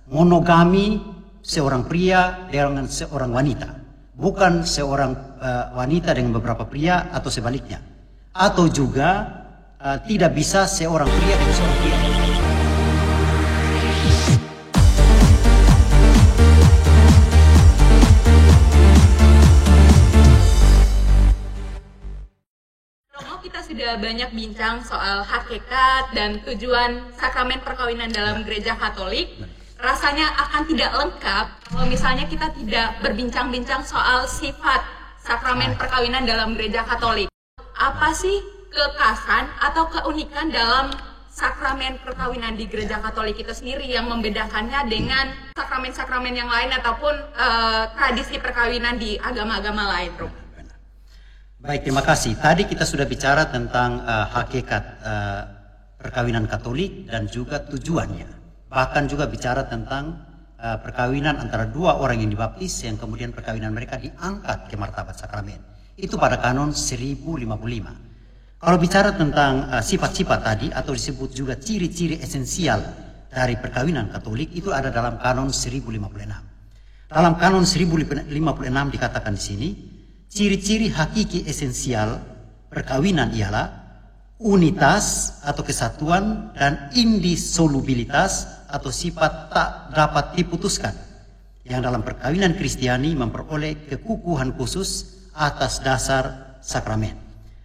monogami seorang pria dengan seorang wanita, bukan seorang wanita dengan beberapa pria atau sebaliknya, atau juga tidak bisa seorang pria dengan seorang pria. Kita sudah banyak bincang soal hakikat dan tujuan sakramen perkawinan dalam gereja Katolik. Rasanya akan tidak lengkap kalau misalnya kita tidak berbincang-bincang soal sifat sakramen perkawinan dalam gereja Katolik. Apa sih kekhasan atau keunikan dalam sakramen perkawinan di gereja Katolik itu sendiri yang membedakannya dengan sakramen-sakramen yang lain ataupun tradisi perkawinan di agama-agama lain, Rom? Baik, terima kasih. Tadi kita sudah bicara tentang hakikat perkawinan Katolik dan juga tujuannya. Bahkan juga bicara tentang perkawinan antara dua orang yang dibaptis yang kemudian perkawinan mereka diangkat ke martabat sakramen. Itu pada kanon 1055. Kalau bicara tentang sifat-sifat tadi atau disebut juga ciri-ciri esensial dari perkawinan Katolik itu ada dalam kanon 1056. Dalam kanon 1056 dikatakan di sini, ciri-ciri hakiki esensial perkawinan ialah unitas atau kesatuan dan indisolubilitas atau sifat tak dapat diputuskan yang dalam perkawinan Kristiani memperoleh kekukuhan khusus atas dasar sakramen.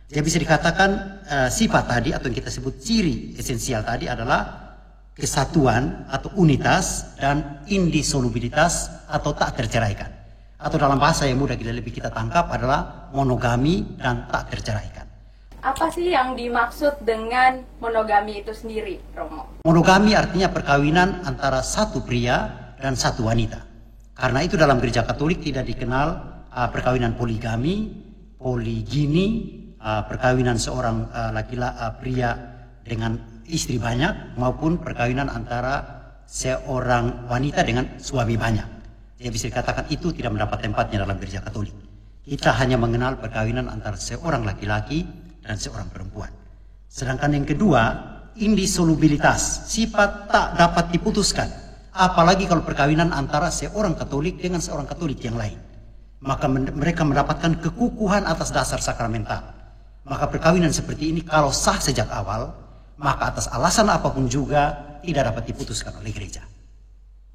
Jadi bisa dikatakan sifat tadi atau yang kita sebut ciri esensial tadi adalah kesatuan atau unitas dan indisolubilitas atau tak terceraikan. Atau dalam bahasa yang mudah kita tangkap adalah monogami dan tak terceraikan. Apa sih yang dimaksud dengan monogami itu sendiri, Romo? Monogami artinya perkawinan antara satu pria dan satu wanita. Karena itu dalam gereja Katolik tidak dikenal perkawinan poligami, poligini, perkawinan seorang pria dengan istri banyak maupun perkawinan antara seorang wanita dengan suami banyak. Jadi bisa dikatakan itu tidak mendapat tempatnya dalam gereja Katolik. Kita hanya mengenal perkawinan antara seorang laki-laki dan seorang perempuan. Sedangkan yang kedua, indisolubilitas, sifat tak dapat diputuskan. Apalagi kalau perkawinan antara seorang Katolik dengan seorang Katolik yang lain. Maka mereka mendapatkan kekukuhan atas dasar sakramental. Maka perkawinan seperti ini kalau sah sejak awal, maka atas alasan apapun juga tidak dapat diputuskan oleh gereja.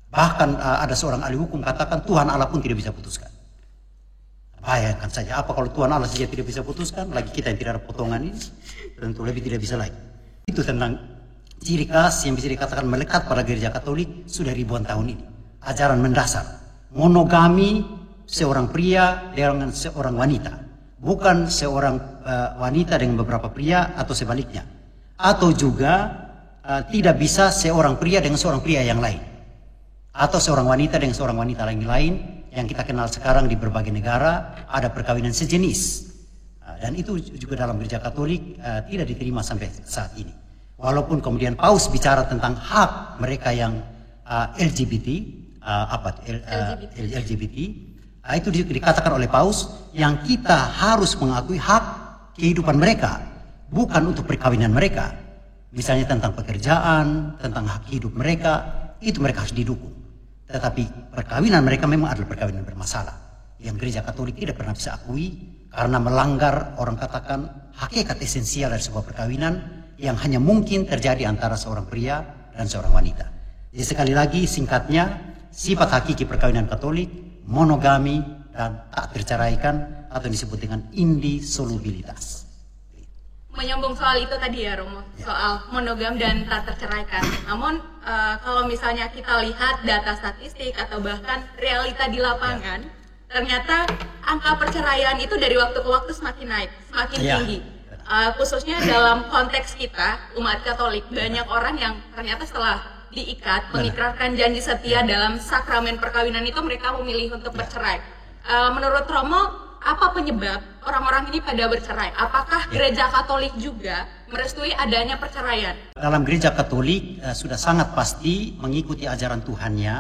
Bahkan ada seorang ahli hukum katakan Tuhan Allah pun tidak bisa putuskan. Bayangkan saja, apa kalau Tuhan Allah saja tidak bisa putuskan, lagi kita yang tidak ada potongan ini, tentu lebih tidak bisa lagi. Itu tentang ciri khas yang bisa dikatakan melekat pada gereja Katolik sudah ribuan tahun ini. Ajaran mendasar, monogami seorang pria dengan seorang wanita, bukan seorang wanita dengan beberapa pria atau sebaliknya, atau juga tidak bisa seorang pria dengan seorang pria yang lain, atau seorang wanita dengan seorang wanita lain yang kita kenal sekarang di berbagai negara ada perkawinan sejenis, dan itu juga dalam gereja Katolik tidak diterima sampai saat ini. Walaupun kemudian Paus bicara tentang hak mereka yang LGBT, LGBT, itu dikatakan oleh Paus yang kita harus mengakui hak kehidupan mereka, bukan untuk perkawinan mereka. Misalnya tentang pekerjaan, tentang hak hidup mereka, itu mereka harus didukung. Tetapi perkawinan mereka memang adalah perkawinan bermasalah yang gereja Katolik tidak pernah bisa akui karena melanggar, orang katakan, hakikat esensial dari sebuah perkawinan yang hanya mungkin terjadi antara seorang pria dan seorang wanita. Jadi sekali lagi singkatnya, sifat hakiki perkawinan Katolik monogami dan tak terceraikan atau disebut dengan indisolubilitas. Menyambung soal itu tadi ya, Romo, soal monogam dan tak terceraikan. Namun kalau misalnya kita lihat data statistik atau bahkan realita di lapangan, ternyata angka perceraian itu dari waktu ke waktu semakin naik, semakin tinggi. Khususnya dalam konteks kita, umat Katolik, banyak orang yang ternyata setelah diikat, mengikrarkan janji setia dalam sakramen perkawinan itu mereka memilih untuk bercerai. Menurut Romo, apa penyebab orang-orang ini pada bercerai? Apakah gereja Katolik juga merestui adanya perceraian? Dalam gereja Katolik sudah sangat pasti mengikuti ajaran Tuhannya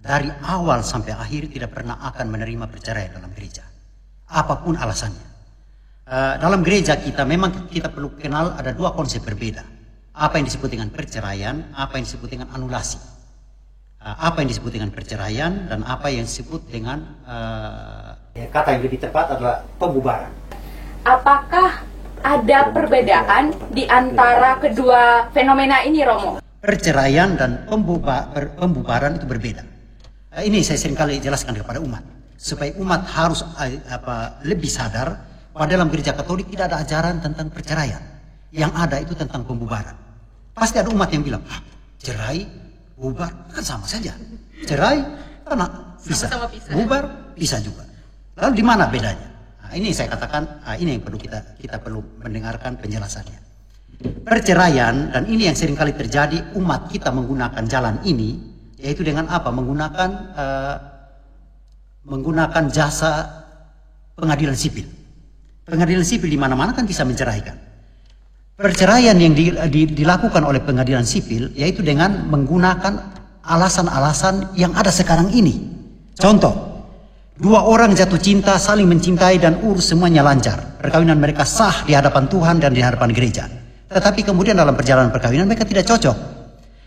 dari awal sampai akhir tidak pernah akan menerima perceraian dalam gereja. Apapun alasannya. Dalam gereja kita memang kita perlu kenal ada dua konsep berbeda. Apa yang disebut dengan perceraian, apa yang disebut dengan anulasi. apa yang disebut dengan perceraian dan apa yang disebut dengan kata yang lebih tepat adalah pembubaran. Apakah ada perbedaan di antara kedua fenomena ini, Romo? Perceraian dan pembubaran itu berbeda. Ini saya seringkali jelaskan kepada umat, supaya umat harus lebih sadar bahwa dalam gereja Katolik tidak ada ajaran tentang perceraian. Yang ada itu tentang pembubaran. Pasti ada umat yang bilang, cerai, bubar, kan sama saja. Cerai, karena bisa. Sama-sama bisa. Bubar, bisa juga. Lalu di mana bedanya? Nah, ini saya katakan, ini yang perlu kita perlu mendengarkan penjelasannya. Perceraian, dan ini yang seringkali terjadi, umat kita menggunakan jalan ini, yaitu dengan apa? Menggunakan jasa pengadilan sipil. Pengadilan sipil di mana-mana kan bisa menceraikan. Perceraian yang dilakukan oleh pengadilan sipil, yaitu dengan menggunakan alasan-alasan yang ada sekarang ini. Contoh, dua orang jatuh cinta, saling mencintai dan urus semuanya lancar. Perkawinan mereka sah di hadapan Tuhan dan di hadapan gereja. Tetapi kemudian dalam perjalanan perkawinan mereka tidak cocok.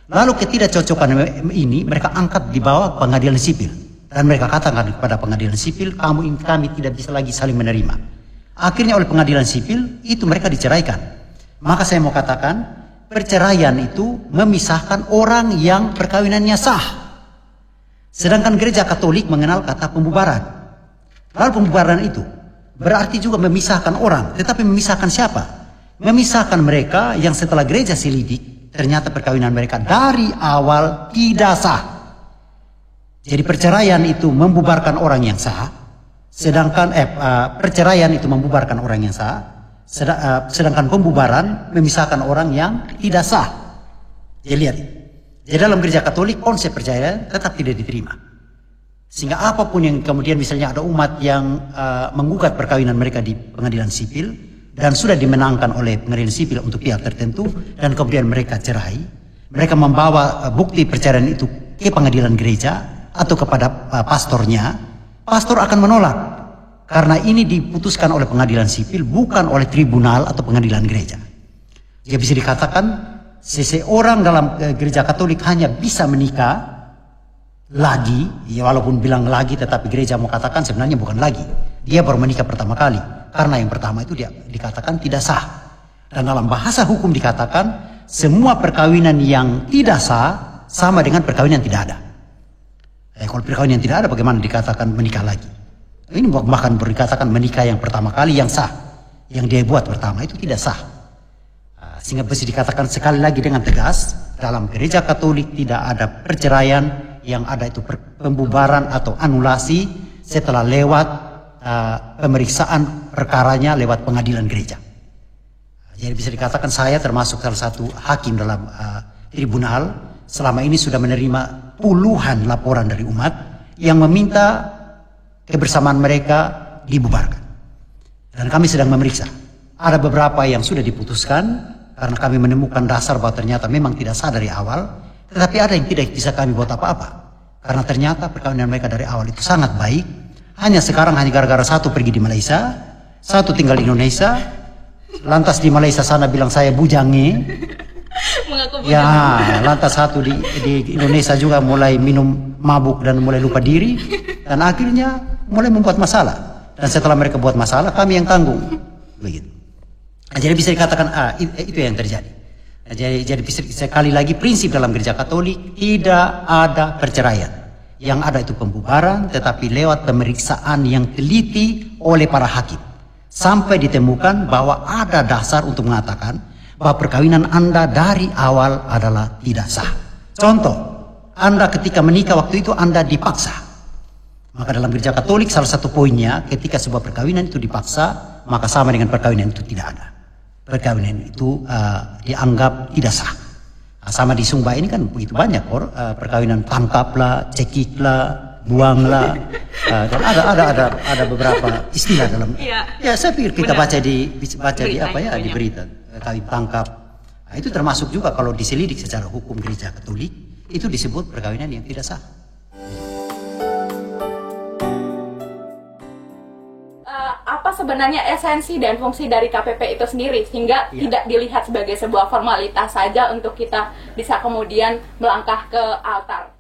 Lalu ketidakcocokan ini mereka angkat di bawah pengadilan sipil. Dan mereka katakan kepada pengadilan sipil, kami tidak bisa lagi saling menerima. Akhirnya oleh pengadilan sipil itu mereka diceraikan. Maka saya mau katakan, perceraian itu memisahkan orang yang perkawinannya sah. Sedangkan gereja Katolik mengenal kata pembubaran. Lalu pembubaran itu berarti juga memisahkan orang. Tetapi memisahkan siapa? Memisahkan mereka yang setelah gereja selidik, ternyata perkawinan mereka dari awal tidak sah. Jadi perceraian itu membubarkan orang yang sah. Sedangkan perceraian itu membubarkan orang yang sah. Sedangkan pembubaran memisahkan orang yang tidak sah. Jadi lihat. Jadi dalam gereja Katolik konsep perceraian tetap tidak diterima. Sehingga apapun yang kemudian misalnya ada umat yang menggugat perkawinan mereka di pengadilan sipil dan sudah dimenangkan oleh pengadilan sipil untuk pihak tertentu dan kemudian mereka cerai, mereka membawa bukti perceraian itu ke pengadilan gereja atau kepada pastornya, pastor akan menolak karena ini diputuskan oleh pengadilan sipil bukan oleh tribunal atau pengadilan gereja. Jadi bisa dikatakan seseorang dalam gereja Katolik hanya bisa menikah lagi, ya walaupun bilang lagi tetapi gereja mau katakan sebenarnya bukan lagi. Dia baru menikah pertama kali, karena yang pertama itu dia dikatakan tidak sah. Dan dalam bahasa hukum dikatakan semua perkawinan yang tidak sah sama dengan perkawinan yang tidak ada. Kalau perkawinan yang tidak ada bagaimana dikatakan menikah lagi? Ini bahkan dikatakan menikah yang pertama kali yang sah, yang dia buat pertama itu tidak sah. Sehingga bisa dikatakan sekali lagi dengan tegas, dalam gereja Katolik tidak ada perceraian, yang ada itu pembubaran atau anulasi setelah lewat pemeriksaan perkaranya lewat pengadilan gereja. Jadi bisa dikatakan saya termasuk salah satu hakim dalam tribunal, selama ini sudah menerima puluhan laporan dari umat yang meminta kebersamaan mereka dibubarkan. Dan kami sedang memeriksa. Ada beberapa yang sudah diputuskan, karena kami menemukan dasar bahwa ternyata memang tidak sah dari awal. Tetapi ada yang tidak bisa kami buat apa-apa. Karena ternyata perkawinan mereka dari awal itu sangat baik. Hanya sekarang hanya gara-gara satu pergi di Malaysia, satu tinggal di Indonesia. Lantas di Malaysia sana bilang saya bujange. Mengaku Ya, lantas satu di Indonesia juga mulai minum mabuk dan mulai lupa diri. Dan akhirnya mulai membuat masalah. Dan setelah mereka buat masalah, kami yang tanggung. Begitu. Jadi bisa dikatakan itu yang terjadi. Jadi sekali lagi prinsip dalam gereja Katolik tidak ada perceraian. Yang ada itu pembubaran, tetapi lewat pemeriksaan yang teliti oleh para hakim. Sampai ditemukan bahwa ada dasar untuk mengatakan bahwa perkawinan Anda dari awal adalah tidak sah. Contoh, Anda ketika menikah waktu itu Anda dipaksa. Maka dalam gereja Katolik salah satu poinnya ketika sebuah perkawinan itu dipaksa, maka sama dengan perkawinan itu tidak ada. Perkawinan itu dianggap tidak sah. Sama di Sumba ini kan begitu banyak perkawinan tangkaplah, cekiklah, buanglah. Dan ada beberapa istilah dalam. Ya saya pikir kita baca di berita kawin tangkap. Nah, itu termasuk juga kalau diselidik secara hukum gereja Katolik itu disebut perkawinan yang tidak sah. Apa sebenarnya esensi dan fungsi dari KPP itu sendiri sehingga tidak dilihat sebagai sebuah formalitas saja untuk kita bisa kemudian melangkah ke altar?